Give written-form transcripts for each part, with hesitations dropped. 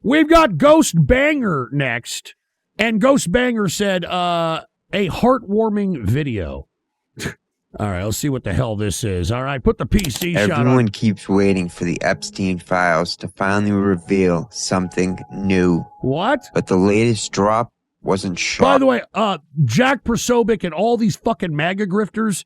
We've got Ghost Banger next. And Ghost Banger said, a heartwarming video. All right, let's see what the hell this is. All right, put the PC shot on. Everyone keeps waiting for the Epstien files to finally reveal something new. What? But the latest drop wasn't sharp. By the way, Jack Prosobic and all these fucking MAGA grifters,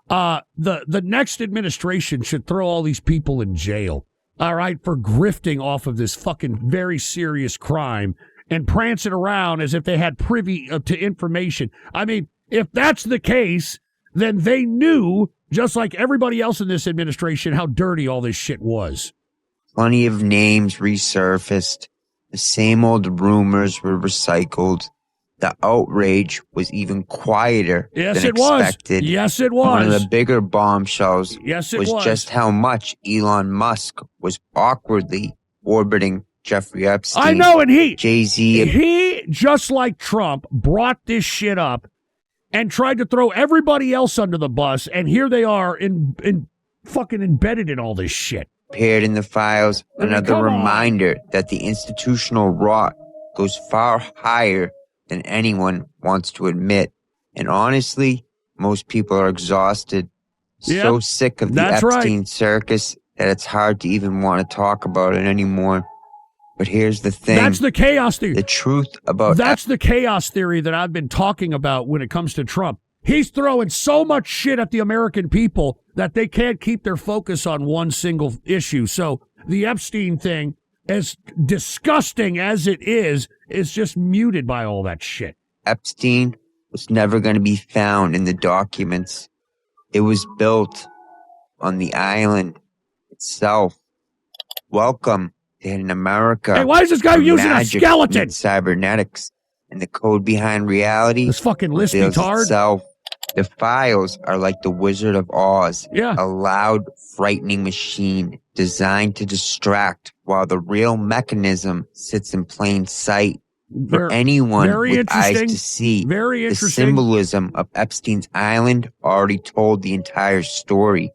the next administration should throw all these people in jail, all right, for grifting off of this fucking very serious crime and prancing around as if they had privy to information. I mean, if that's the case, then they knew, just like everybody else in this administration, how dirty all this shit was. Plenty of names resurfaced. The same old rumors were recycled. The outrage was even quieter than expected. Yes, it was. One of the bigger bombshells was just how much Elon Musk was awkwardly orbiting Jeffrey Epstein. I know, and Jay-Z. He, just like Trump, brought this shit up and tried to throw everybody else under the bus, and here they are in fucking embedded in all this shit. Appeared in the files, another reminder that the institutional rot goes far higher than anyone wants to admit. And honestly, most people are exhausted, so sick of the Epstein circus that it's hard to even want to talk about it anymore. But here's the thing. That's the chaos theory. The truth about... That's the chaos theory that I've been talking about when it comes to Trump. He's throwing so much shit at the American people that they can't keep their focus on one single issue. So the Epstein thing, as disgusting as it is just muted by all that shit. Epstein was never going to be found in the documents. It was built on the island itself. Welcome in America. Hey, why is this guy using a skeleton? Cybernetics and the code behind reality. This fucking lispy-tard. The files are like the Wizard of Oz. Yeah. A loud, frightening machine designed to distract while the real mechanism sits in plain sight for anyone with eyes to see. Very interesting. The symbolism of Epstein's Island already told the entire story.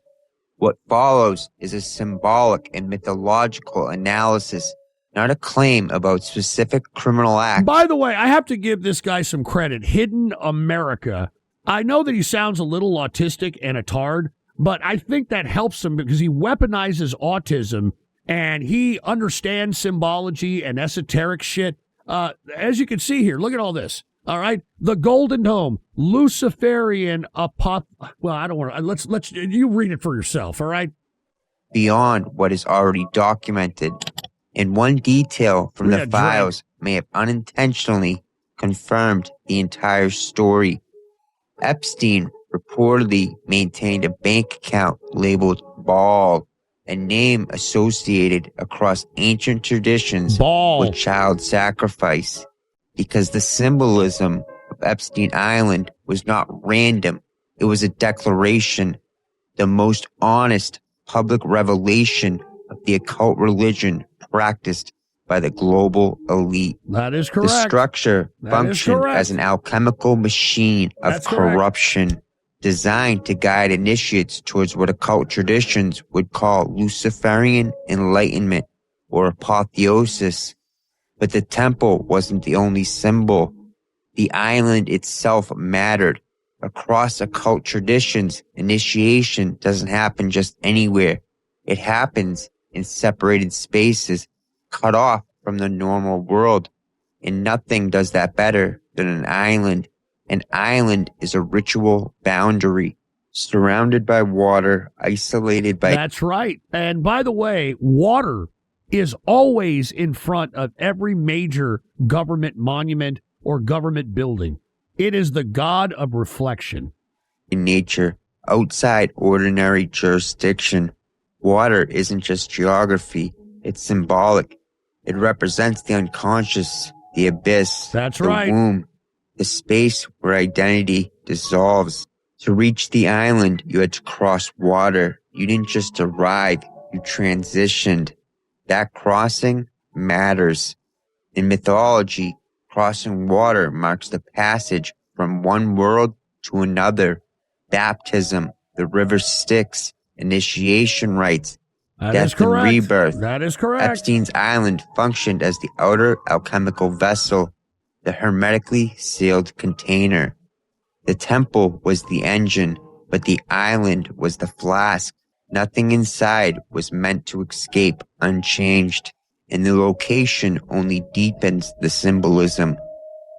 What follows is a symbolic and mythological analysis, not a claim about specific criminal acts. By the way, I have to give this guy some credit. Hidden America. I know that he sounds a little autistic and a tard, but I think that helps him because he weaponizes autism and he understands symbology and esoteric shit. As you can see here, look at all this. All right, the Golden Dome, Luciferian well, I don't want to. Let's you read it for yourself. All right. Beyond what is already documented, and one detail from the files may have unintentionally confirmed the entire story. Epstein reportedly maintained a bank account labeled Ball, a name associated across ancient traditions with child sacrifice. Because the symbolism of Epstein Island was not random. It was a declaration, the most honest public revelation of the occult religion practiced by the global elite. That is correct. The structure functioned as an alchemical machine of corruption designed to guide initiates towards what occult traditions would call Luciferian enlightenment or apotheosis. But the temple wasn't the only symbol. The island itself mattered. Across occult traditions, initiation doesn't happen just anywhere. It happens in separated spaces, cut off from the normal world. And nothing does that better than an island. An island is a ritual boundary, surrounded by water, isolated by... That's right. And by the way, water is always in front of every major government monument or government building. It is the god of reflection. In nature, outside ordinary jurisdiction, water isn't just geography, it's symbolic. It represents the unconscious, the abyss, That's the right. womb, the space where identity dissolves. To reach the island, you had to cross water. You didn't just arrive, you transitioned. That crossing matters. In mythology, crossing water marks the passage from one world to another. Baptism, the river Styx, initiation rites. death and rebirth. That is correct. Epstein's island functioned as the outer alchemical vessel, the hermetically sealed container. The temple was the engine, but the island was the flask. Nothing inside was meant to escape unchanged, and the location only deepens the symbolism.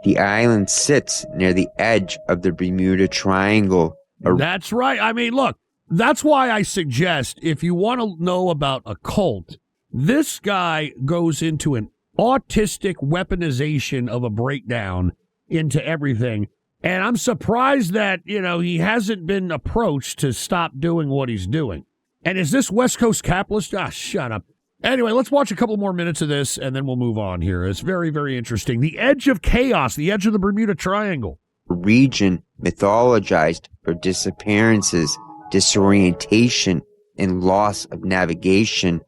The island sits near the edge of the Bermuda Triangle. That's right. I mean, look, that's why I suggest if you want to know about a cult, this guy goes into an autistic weaponization of a breakdown into everything. And I'm surprised that, he hasn't been approached to stop doing what he's doing. And is this West Coast capitalist? Ah, shut up. Anyway, let's watch a couple more minutes of this, and then we'll move on here. It's very, very interesting. The edge of chaos, the edge of the Bermuda Triangle. Region mythologized for disappearances, disorientation, and loss of navigation.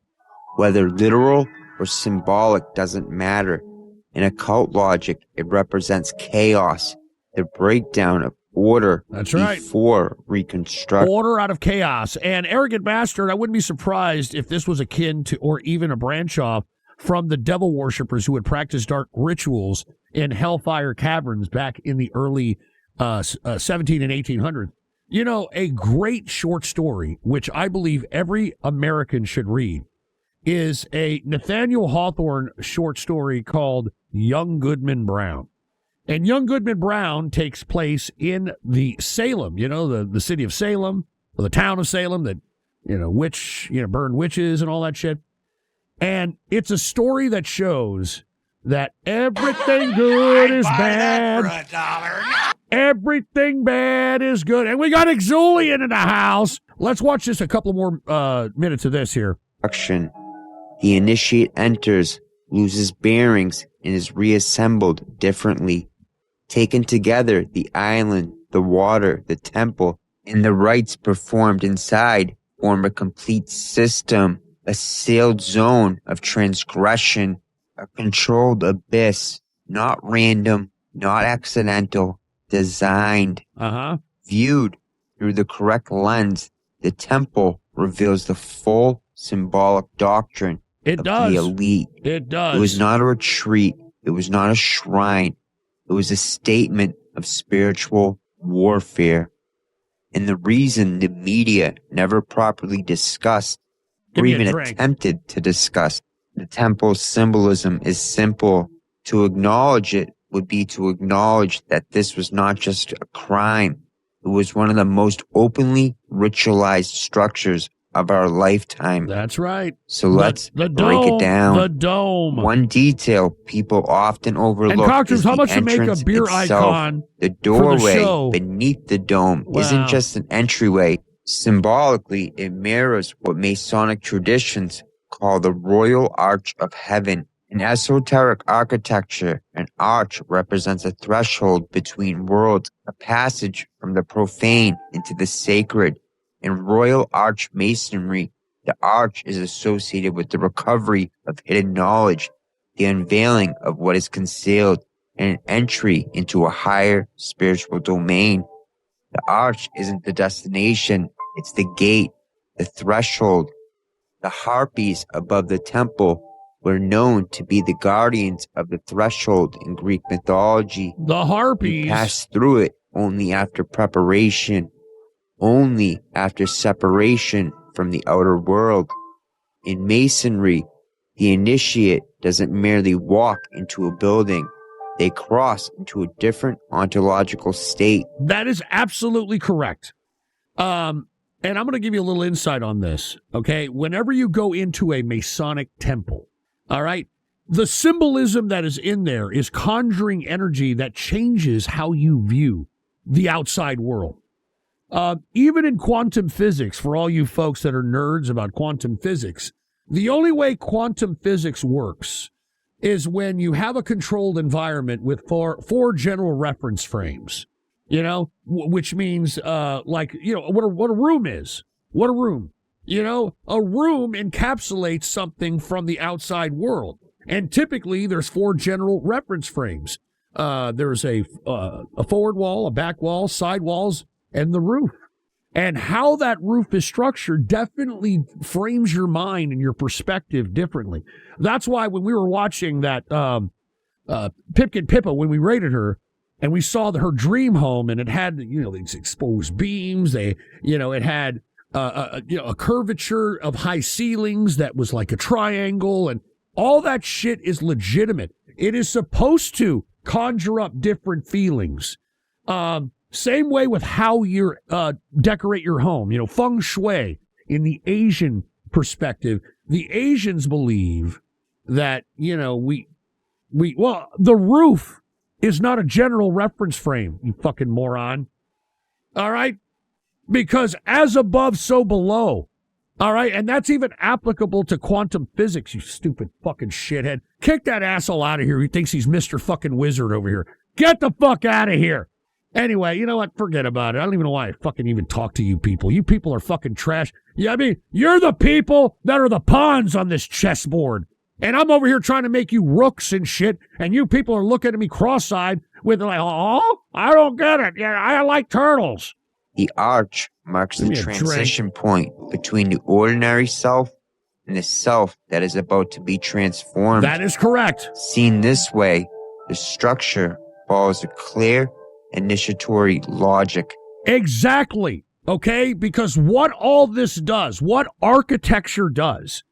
Whether literal or symbolic doesn't matter. In occult logic, it represents chaos, the breakdown of order. That's right. Before reconstruction. Order out of chaos. And Arrogant Bastard, I wouldn't be surprised if this was akin to, or even a branch off from the devil worshippers who had practiced dark rituals in hellfire caverns back in the early 17 and 1800s. A great short story, which I believe every American should read, is a Nathaniel Hawthorne short story called Young Goodman Brown. And Young Goodman Brown takes place in the Salem, the city of Salem, or the town of Salem that, burned witches and all that shit. And it's a story that shows that everything good is bad. For $1. Everything bad is good. And we got Exulian in the house. Let's watch just a couple more minutes of this here. The initiate enters, loses bearings, and is reassembled differently. Taken together, the island, the water, the temple, and the rites performed inside form a complete system, a sealed zone of transgression, a controlled abyss, not random, not accidental, designed. Viewed through the correct lens, the temple reveals the full symbolic doctrine of the elite. It does. It was not a retreat. It was not a shrine. It was a statement of spiritual warfare. And the reason the media never properly discussed or even attempted to discuss the temple's symbolism is simple. To acknowledge it would be to acknowledge that this was not just a crime. It was one of the most openly ritualized structures of our lifetime. That's right. So let's break it down. The dome. One detail people often overlook and Cockers, is how the much to make a entrance beer itself. icon? The doorway for the show. Beneath the dome isn't just an entryway. Symbolically, it mirrors what Masonic traditions call the Royal Arch of Heaven. In esoteric architecture, an arch represents a threshold between worlds, a passage from the profane into the sacred. In Royal Arch Masonry, the arch is associated with the recovery of hidden knowledge, the unveiling of what is concealed, and an entry into a higher spiritual domain. The arch isn't the destination, it's the gate, the threshold. The harpies above the temple were known to be the guardians of the threshold in Greek mythology. The harpies passed through it only after preparation, only after separation from the outer world. In Masonry, the initiate doesn't merely walk into a building. They cross into a different ontological state. That is absolutely correct. And I'm going to give you a little insight on this, okay? Whenever you go into a Masonic temple, all right, the symbolism that is in there is conjuring energy that changes how you view the outside world. Even in quantum physics, for all you folks that are nerds about quantum physics, the only way quantum physics works is when you have a controlled environment with four general reference frames, which means what a room is. What a room. A room encapsulates something from the outside world. And typically there's 4 general reference frames. There's a forward wall, a back wall, side walls, and the roof. And how that roof is structured definitely frames your mind and your perspective differently. That's why when we were watching that Pipkin Pippa, when we rated her, and we saw her dream home, and it had, these exposed beams. It had a curvature of high ceilings that was like a triangle, and all that shit is legitimate. It is supposed to conjure up different feelings. Same way with how you decorate your home. Feng shui in the Asian perspective. The Asians believe that, the roof is not a general reference frame, you fucking moron. All right? Because as above, so below. All right? And that's even applicable to quantum physics, you stupid fucking shithead. Kick that asshole out of here. He thinks he's Mr. fucking Wizard over here. Get the fuck out of here. Anyway, you know what? Forget about it. I don't even know why I fucking even talk to you people. You people are fucking trash. Yeah, I mean, you're the people that are the pawns on this chessboard. And I'm over here trying to make you rooks and shit, and you people are looking at me cross-eyed with like, oh, I don't get it. Yeah, I like turtles. The arch marks the transition point between the ordinary self and the self that is about to be transformed. That is correct. Seen this way, the structure follows a clear initiatory logic. Exactly. Okay? Because what all this does, what architecture does,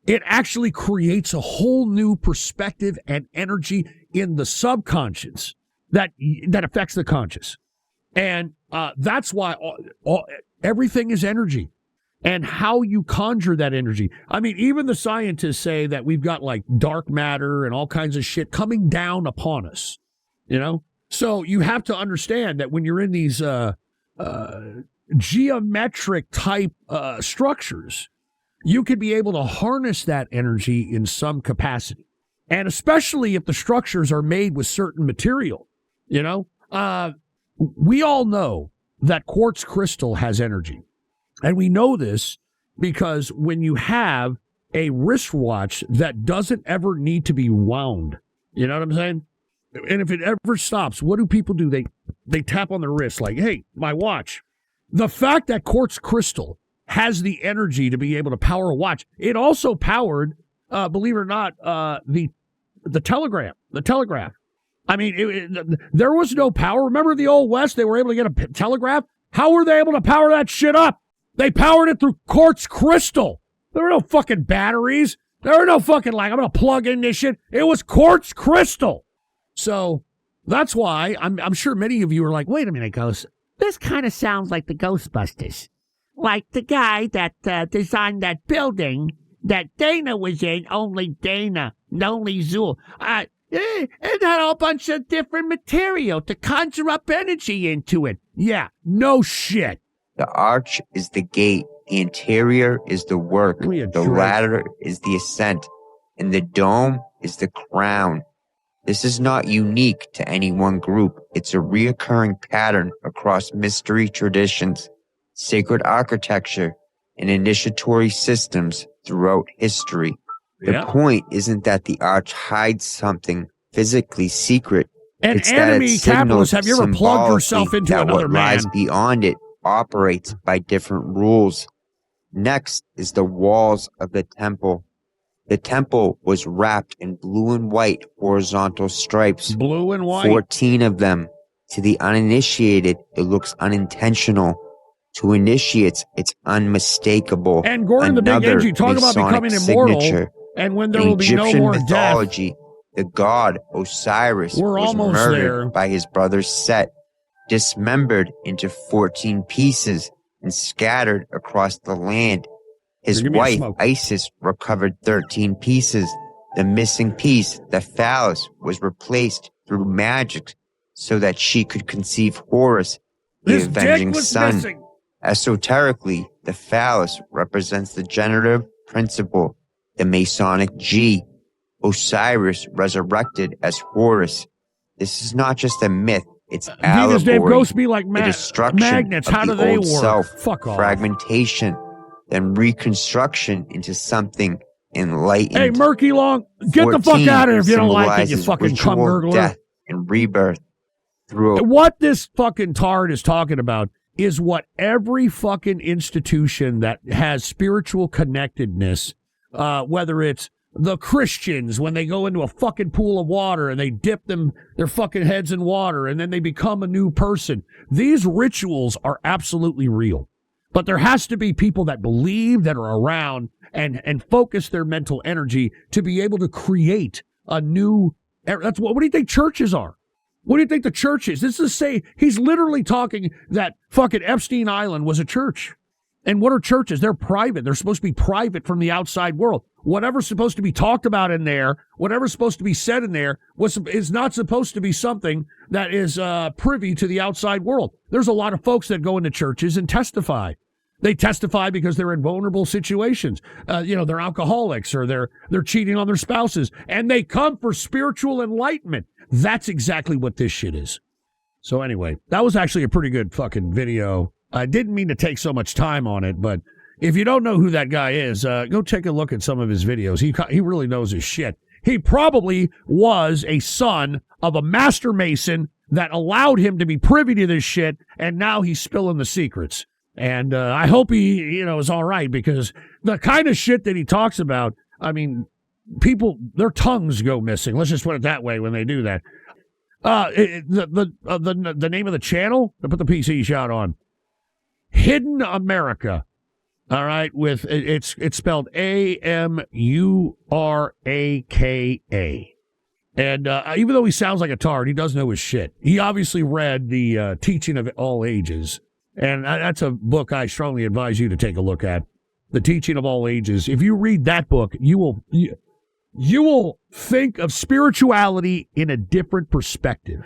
it actually creates a whole new perspective and energy in the subconscious that affects the conscious. And that's why everything is energy and how you conjure that energy. I mean, even the scientists say that we've got like dark matter and all kinds of shit coming down upon us, So you have to understand that when you're in these geometric type structures, you could be able to harness that energy in some capacity. And especially if the structures are made with certain material, we all know that quartz crystal has energy. And we know this because when you have a wristwatch that doesn't ever need to be wound, you know what I'm saying? And if it ever stops, what do people do? They tap on their wrist like, hey, my watch. The fact that quartz crystal has the energy to be able to power a watch. It also powered, believe it or not, the telegraph. I mean, there was no power. Remember the Old West? They were able to get a telegraph. How were they able to power that shit up? They powered it through quartz crystal. There were no fucking batteries. There were no fucking I'm going to plug in this shit. It was quartz crystal. So that's why I'm sure many of you are like, wait a minute, Ghost. This kind of sounds like the Ghostbusters. Like the guy that designed that building that Dana was in, only Dana, only Zool. It had a bunch of different material to conjure up energy into it. Yeah, no shit. The arch is the gate. The interior is the work. The ladder is the ascent. And the dome is the crown. This is not unique to any one group. It's a reoccurring pattern across mystery traditions, sacred architecture, and initiatory systems throughout history. The point isn't that the arch hides something physically secret. And it's enemy capitalists, have you ever plugged yourself into that another what man? lies beyond it operates by different rules. Next is the walls of the temple. The temple was wrapped in blue and white horizontal stripes. Blue and white. 14 of them. To the uninitiated, it looks unintentional. To initiates, it's unmistakable. And Gordon the Big Edgy, talk about becoming immortal. Signature. And when there will be no more mythology, death. The god Osiris was murdered by his brother Set, dismembered into 14 pieces and scattered across the land. His wife, Isis, recovered 13 pieces. The missing piece, the phallus, was replaced through magic so that she could conceive Horus, the avenging sun. Missing. Esoterically, the phallus represents the generative principle, the Masonic G. Osiris resurrected as Horus. This is not just a myth, it's allegory. Dave Ghost be like the destruction magnets. How do they work? Self, fuck off. Fragmentation, then reconstruction into something enlightened. Hey, Murky Long, get the fuck out of here if you don't like it, you fucking cum gurgler. Death and rebirth. What this fucking tard is talking about is what every fucking institution that has spiritual connectedness, whether it's the Christians when they go into a fucking pool of water and they dip their fucking heads in water and then they become a new person. These rituals are absolutely real. But there has to be people that believe, that are around and focus their mental energy to be able to create a new. That's what do you think churches are? What do you think the church is? This is he's literally talking that fucking Epstien Island was a church. And what are churches? They're private. They're supposed to be private from the outside world. Whatever's supposed to be talked about in there, whatever's supposed to be said in there, is not supposed to be something that is privy to the outside world. There's a lot of folks that go into churches and testify. They testify because they're in vulnerable situations. They're alcoholics or they're cheating on their spouses, and they come for spiritual enlightenment. That's exactly what this shit is. So anyway, that was actually a pretty good fucking video. I didn't mean to take so much time on it, but if you don't know who that guy is, go take a look at some of his videos. He really knows his shit. He probably was a son of a master mason that allowed him to be privy to this shit, and now he's spilling the secrets. And I hope he, is all right, because the kind of shit that he talks about, I mean, people, their tongues go missing. Let's just put it that way when they do that. The name of the channel, to put the PC shot on, Hidden America. All right, with it's spelled Amuraka. And even though he sounds like a tard, he does know his shit. He obviously read the Teaching of All Ages. And that's a book I strongly advise you to take a look at. The Teaching of All Ages. If you read that book, you will think of spirituality in a different perspective.